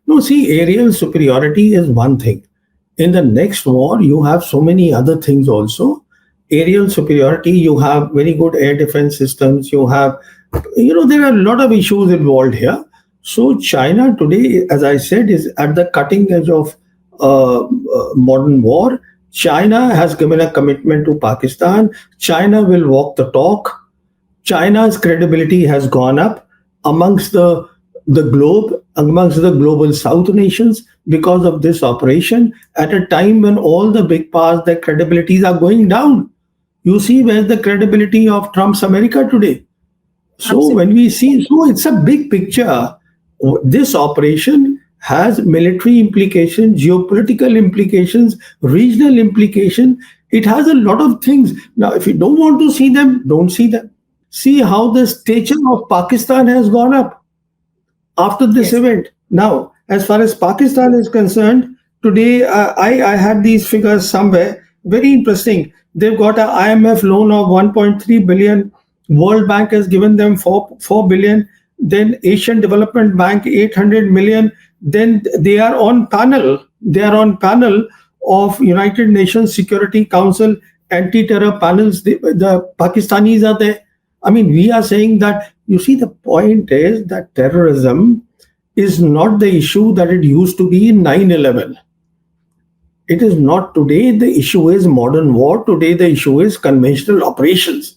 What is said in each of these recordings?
No, see, aerial superiority is one thing. In the next war, you have so many other things also. Aerial superiority, you have very good air defense systems, you have, there are a lot of issues involved here. So, China today, as I said, is at the cutting edge of modern war. China has given a commitment to Pakistan. China will walk the talk. China's credibility has gone up amongst the globe, amongst the global South nations because of this operation at a time when all the big powers, their credibilities are going down. You see where's the credibility of Trump's America today. So when we see, so it's a big picture. This operation has military implications, geopolitical implications, regional implication. It has a lot of things. Now, if you don't want to see them, don't see them. See how the stature of Pakistan has gone up after this event. Now, as far as Pakistan is concerned, today I had these figures somewhere. Very interesting. They've got an IMF loan of 1.3 billion. World Bank has given them 4 billion. Then Asian Development Bank 800 million. Then they are on panel. They are on panel of United Nations Security Council anti-terror panels. The Pakistanis are there. I mean, we are saying that, you see, the point is that terrorism is not the issue that it used to be in 9/11. It is not today. The issue is modern war. Today, the issue is conventional operations.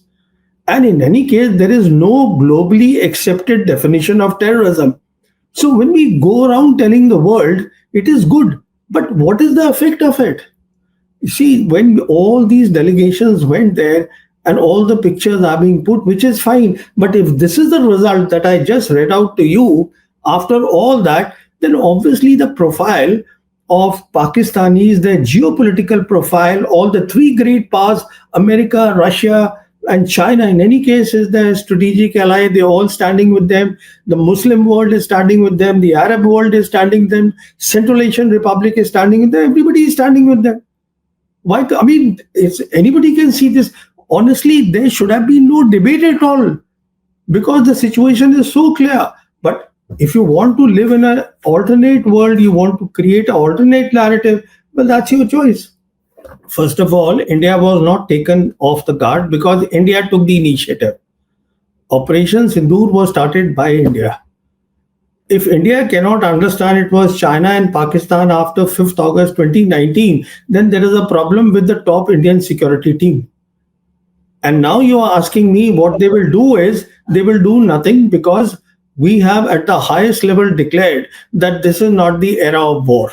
And in any case, there is no globally accepted definition of terrorism. So when we go around telling the world it is good, but what is the effect of it? You see, when all these delegations went there and all the pictures are being put, which is fine. But if this is the result that I just read out to you, after all that, then obviously the profile of Pakistanis, their geopolitical profile, all the three great powers, America, Russia, and China, in any case, is their strategic ally. They're all standing with them. The Muslim world is standing with them. The Arab world is standing with them. Central Asian Republic is standing with them. Everybody is standing with them. Why? I mean, anybody can see this. Honestly, there should have been no debate at all because the situation is so clear. But if you want to live in an alternate world, you want to create an alternate narrative, well, that's your choice. First of all, India was not taken off the guard because India took the initiative. Operation Sindoor was started by India. If India cannot understand it was China and Pakistan after 5th August 2019, then there is a problem with the top Indian security team. And now you are asking me what they will do is they will do nothing because we have at the highest level declared that this is not the era of war.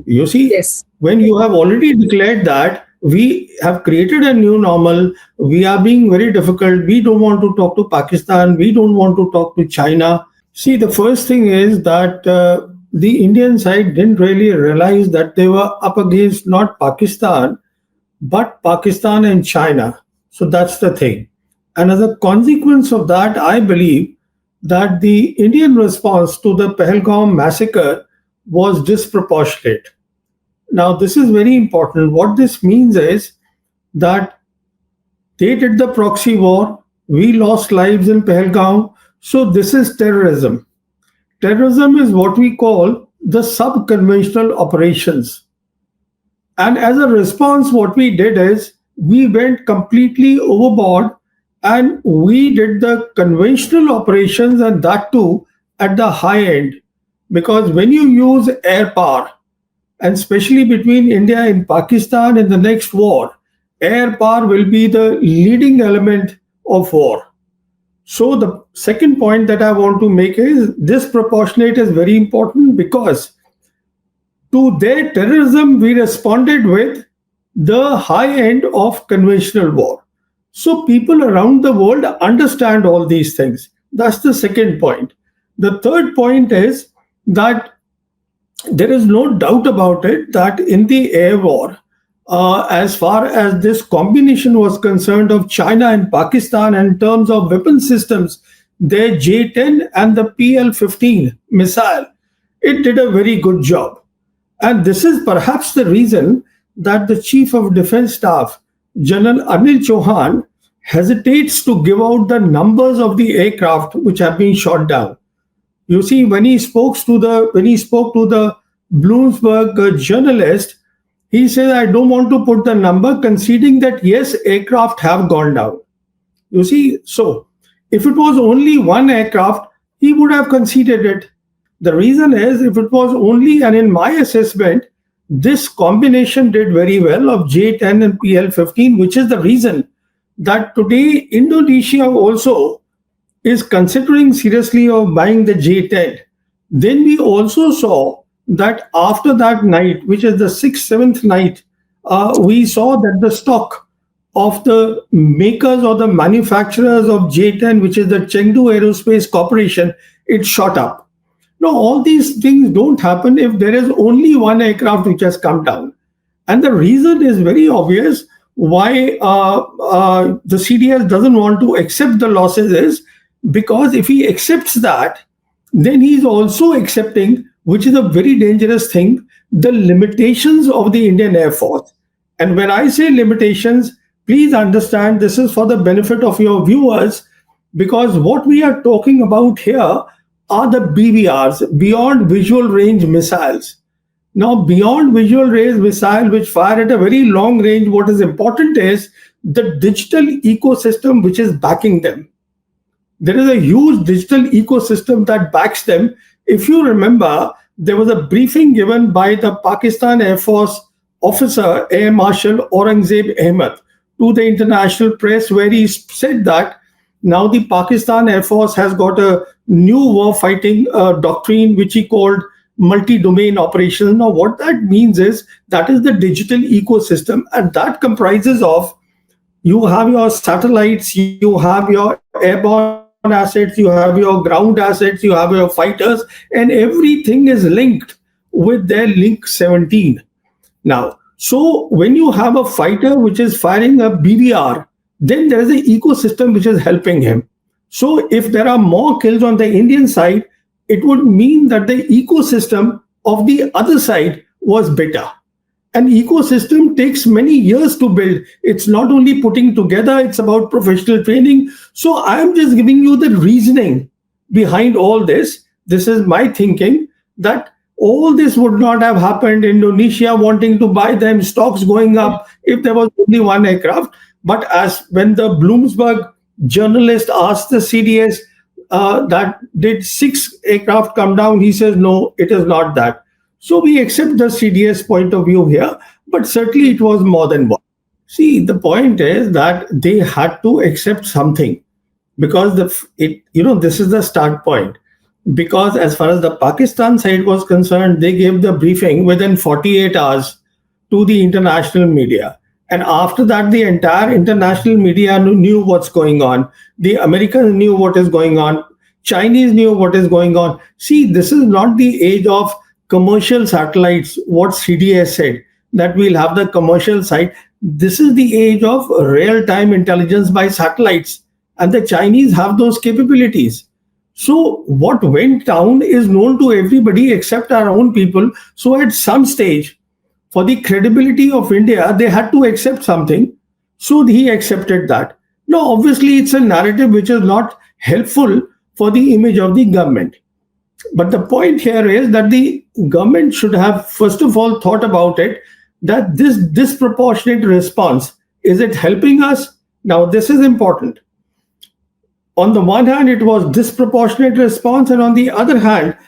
You see, when you have already declared that, we have created a new normal, we are being very difficult, we don't want to talk to Pakistan, we don't want to talk to China. See, the first thing is that the Indian side didn't really realize that they were up against not Pakistan, but Pakistan and China. So that's the thing. And as a consequence of that, I believe that the Indian response to the Pahalgam massacre was disproportionate. Now, this is very important. What this means is that they did the proxy war, we lost lives in Pahalgam, so this is terrorism. Terrorism is what we call the sub-conventional operations. And as a response, what we did is we went completely overboard and we did the conventional operations, and that too at the high end. Because when you use air power, and especially between India and Pakistan in the next war, air power will be the leading element of war. So the second point that I want to make is disproportionate is very important because to their terrorism, we responded with the high end of conventional war. So people around the world understand all these things. That's the second point. The third point is that there is no doubt about it that in the air war, as far as this combination was concerned of China and Pakistan in terms of weapon systems, their J-10 and the PL-15 missile, it did a very good job. And this is perhaps the reason that the Chief of Defense Staff, General Anil Chauhan, hesitates to give out the numbers of the aircraft which have been shot down. You see, when he spoke to the Bloomberg journalist, he said, "I don't want to put the number," conceding that yes, aircraft have gone down. You see, so if it was only one aircraft, he would have conceded it. The reason is, if it was only, and in my assessment, this combination did very well of J10 and PL15, which is the reason that today Indonesia also is considering seriously of buying the J10. Then we also saw that after that night, which is the sixth, seventh night, we saw that the stock of the makers or the manufacturers of J10, which is the Chengdu Aerospace Corporation, it shot up. Now, all these things don't happen if there is only one aircraft which has come down. And the reason is very obvious why the CDS doesn't want to accept the losses is because if he accepts that, then he's also accepting, which is a very dangerous thing, the limitations of the Indian Air Force. And when I say limitations, please understand this is for the benefit of your viewers, because what we are talking about here are the BVRs, beyond visual range missiles. Now, beyond visual range missile, which fire at a very long range, what is important is the digital ecosystem which is backing them. There is a huge digital ecosystem that backs them. If you remember, there was a briefing given by the Pakistan Air Force officer, Air Marshal Aurangzeb Ahmed, to the international press, where he said that now the Pakistan Air Force has got a new warfighting doctrine, which he called multi-domain operations. Now, what that means is that is the digital ecosystem, and that comprises of, you have your satellites, you have your airborne assets, you have your ground assets, you have your fighters, and everything is linked with their link 17. Now, so when you have a fighter which is firing a BBR, then there is an ecosystem which is helping him. So if there are more kills on the Indian side, it would mean that the ecosystem of the other side was better. An ecosystem takes many years to build. It's not only putting together, it's about professional training. So I'm just giving you the reasoning behind all this. This is my thinking that all this would not have happened. Indonesia wanting to buy them, stocks going up, if there was only one aircraft. But as when the Bloomberg journalist asked the CDS that did 6 aircraft come down, he says, no, it is not that. So we accept the CDS point of view here, but certainly it was more than one. See, the point is that they had to accept something, because this is the start point. Because as far as the Pakistan side was concerned, they gave the briefing within 48 hours to the international media. And after that, the entire international media knew what's going on. The Americans knew what is going on. Chinese knew what is going on. See, this is not the age of commercial satellites, what CDS said, that we'll have the commercial side. This is the age of real-time intelligence by satellites. And the Chinese have those capabilities. So what went down is known to everybody except our own people. So at some stage, for the credibility of India, they had to accept something. So he accepted that. Now, obviously, it's a narrative which is not helpful for the image of the government. But the point here is that the government should have, first of all, thought about it, that this disproportionate response, is it helping us? Now, this is important. On the one hand, it was disproportionate response, and on the other hand,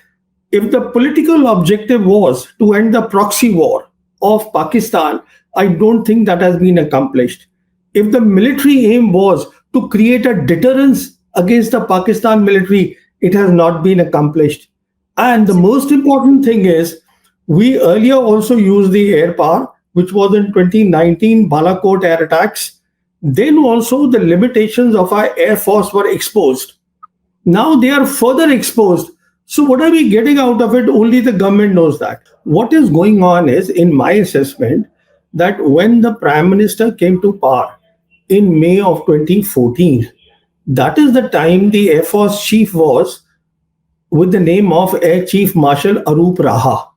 if the political objective was to end the proxy war of Pakistan, I don't think that has been accomplished. If the military aim was to create a deterrence against the Pakistan military, it has not been accomplished. And the most important thing is, we earlier also used the air power, which was in 2019 Balakot air attacks. Then also the limitations of our air force were exposed. Now they are further exposed. So what are we getting out of it? Only the government knows that. What is going on is, in my assessment, that when the Prime Minister came to power in May of 2014, that is the time the Air Force Chief was with the name of Air Chief Marshal Arup Raha.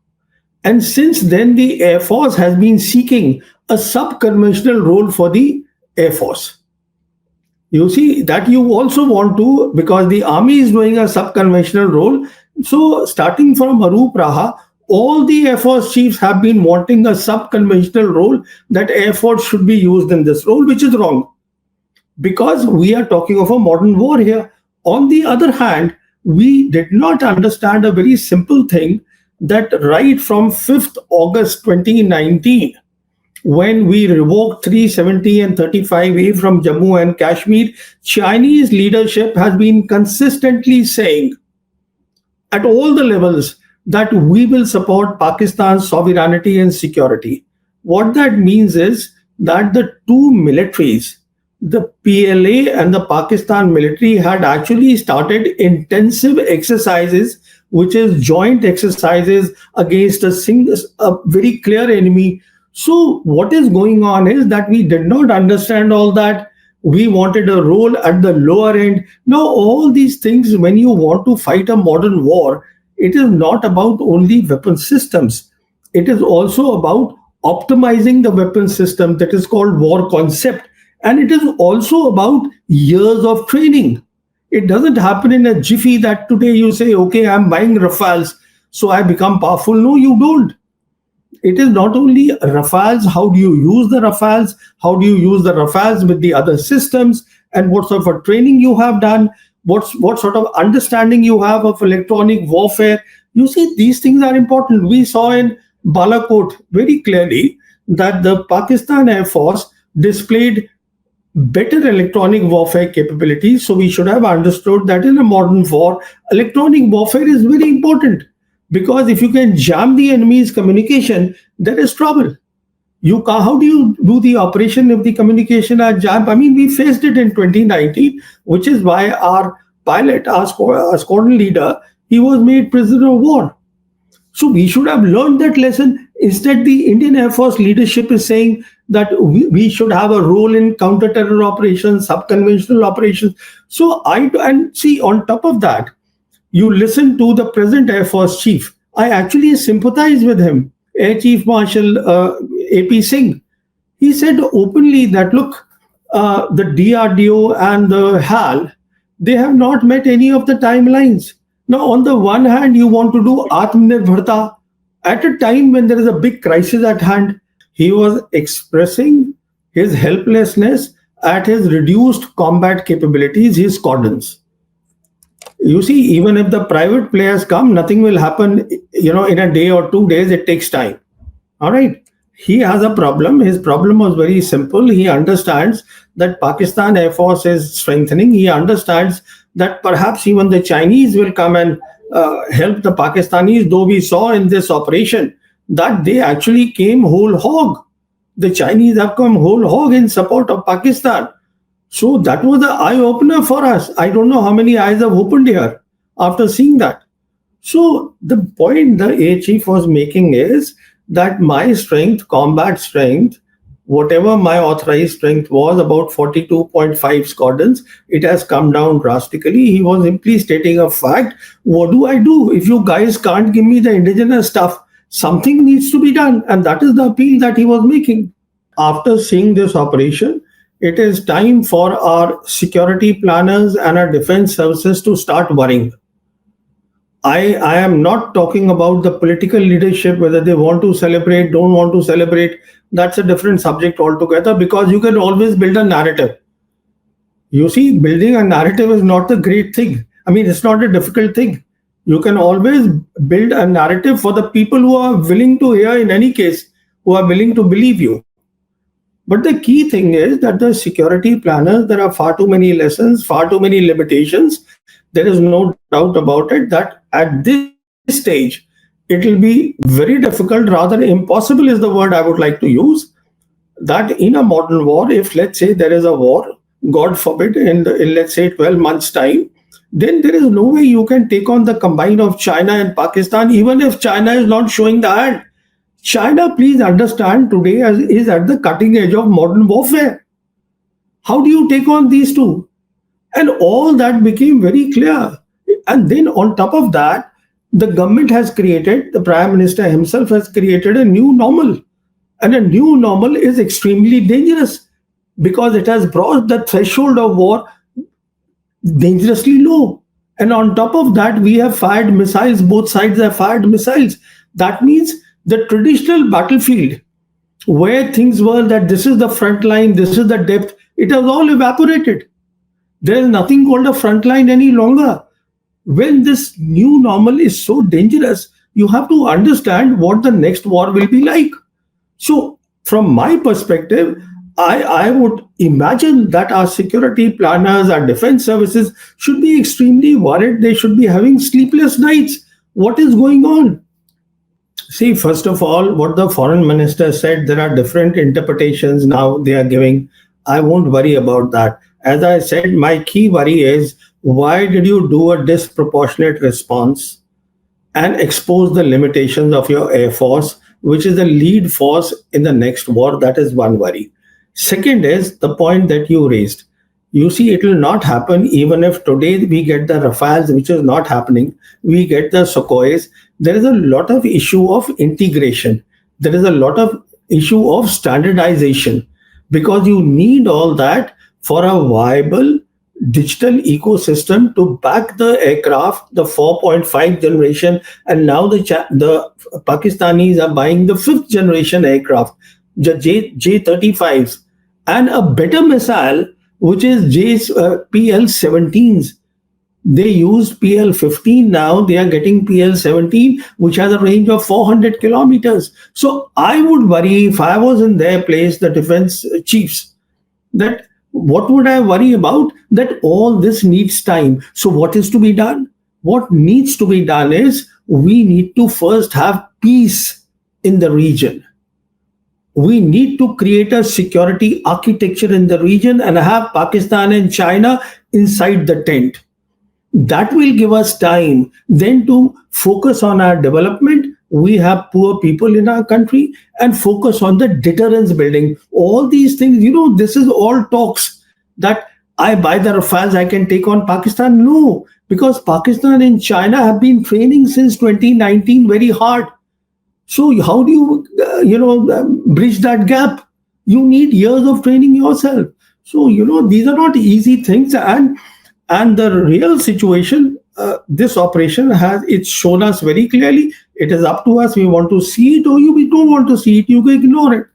And since then, the Air Force has been seeking a sub-conventional role for the Air Force. You see, that you also want to, because the Army is doing a sub-conventional role, So, starting from Arup Raha, all the Air Force chiefs have been wanting a sub-conventional role, that Air Force should be used in this role, which is wrong, because we are talking of a modern war here. On the other hand, we did not understand a very simple thing, that right from 5th August 2019, when we revoked 370 and 35A from Jammu and Kashmir, Chinese leadership has been consistently saying at all the levels that we will support Pakistan's sovereignty and security. What that means is that the two militaries, the PLA and the Pakistan military, had actually started intensive exercises, which is joint exercises against a very clear enemy. So, what is going on is that we did not understand all that. We wanted a role at the lower end. Now, all these things, when you want to fight a modern war, it is not about only weapon systems. It is also about optimizing the weapon system, that is called war concept. And it is also about years of training. It doesn't happen in a jiffy that today you say, okay, I'm buying Rafales, so I become powerful. No, you don't. It is not only Rafales, how do you use the Rafales, how do you use the Rafales with the other systems, and what sort of a training you have done, what sort of understanding you have of electronic warfare. You see, these things are important. We saw in Balakot very clearly that the Pakistan Air Force displayed better electronic warfare capabilities. So we should have understood that in a modern war, electronic warfare is very important, because if you can jam the enemy's communication, there is trouble. How do you do the operation if the communication are jammed? I mean, we faced it in 2019, which is why our pilot, our squadron leader, he was made prisoner of war. So we should have learned that lesson. Instead, the Indian Air Force leadership is saying that we should have a role in counter-terror operations, sub-conventional operations. So and see, on top of that, you listen to the present Air Force chief. I actually sympathize with him, Air Chief Marshal AP Singh. He said openly that, look, the DRDO and the HAL, they have not met any of the timelines. Now, on the one hand, you want to do Atmanirbharta at a time when there is a big crisis at hand. He was expressing his helplessness at his reduced combat capabilities, his squadrons. You see, even if the private players come, nothing will happen, in a day or 2 days. It takes time. All right. He has a problem. His problem was very simple. He understands that Pakistan Air Force is strengthening. He understands that perhaps even the Chinese will come and help the Pakistanis, though we saw in this operation that they actually came whole hog. The Chinese have come whole hog in support of Pakistan. So that was the eye opener for us. I don't know how many eyes have opened here after seeing that. So the point the Air Chief was making is that my strength, combat strength, whatever my authorized strength was, about 42.5 squadrons, it has come down drastically. He was simply stating a fact. What do I do? If you guys can't give me the indigenous stuff, something needs to be done. And that is the appeal that he was making. After seeing this operation, it is time for our security planners and our defense services to start worrying. I am not talking about the political leadership, whether they want to celebrate, don't want to celebrate. That's a different subject altogether, because you can always build a narrative. You see, building a narrative is not the great thing. I mean, it's not a difficult thing. You can always build a narrative for the people who are willing to hear, in any case, who are willing to believe you. But the key thing is that the security planners, there are far too many lessons, far too many limitations. There is no doubt about it that at this stage, it will be very difficult, rather impossible is the word I would like to use, that in a modern war, if let's say there is a war, God forbid, in let's say 12 months' time, then there is no way you can take on the combine of China and Pakistan, even if China is not showing the hand. China, please understand, today is at the cutting edge of modern warfare. How do you take on these two? And all that became very clear. And then on top of that, the government has created, the Prime Minister himself has created a new normal. And a new normal is extremely dangerous, because it has brought the threshold of war dangerously low. And on top of that, we have fired missiles. Both sides have fired missiles. That means the traditional battlefield, where things were that this is the front line, this is the depth, it has all evaporated. There is nothing called a front line any longer. When this new normal is so dangerous, you have to understand what the next war will be like. So, from my perspective, I would imagine that our security planners, our defense services should be extremely worried. They should be having sleepless nights. What is going on? See, first of all, what the foreign minister said, there are different interpretations now they are giving. I won't worry about that. As I said, my key worry is, why did you do a disproportionate response and expose the limitations of your air force, which is the lead force in the next war? That is one worry. Second is the point that you raised. You see, it will not happen even if today we get the Rafales, which is not happening. We get the Sukhois. There is a lot of issue of integration. There is a lot of issue of standardization, because you need all that for a viable digital ecosystem to back the aircraft, the 4.5 generation, and now the Pakistanis are buying the fifth generation aircraft, the J35s, and a better missile, which is PL-17s. They used PL-15, now they are getting PL-17, which has a range of 400 kilometers. So I would worry, if I was in their place, the defense chiefs, that what would I worry about? That all this needs time. So what is to be done? What needs to be done is, we need to first have peace in the region. We need to create a security architecture in the region and have Pakistan and China inside the tent. That will give us time then to focus on our development. We have poor people in our country, and focus on the deterrence building. All these things, this is all talks that I buy the Rafales, I can take on Pakistan. No, because Pakistan and China have been training since 2019 very hard. So how do you, bridge that gap? You need years of training yourself. So these are not easy things, and the real situation, this operation it's shown us very clearly. It is up to us. We want to see it, or we don't want to see it. You can ignore it.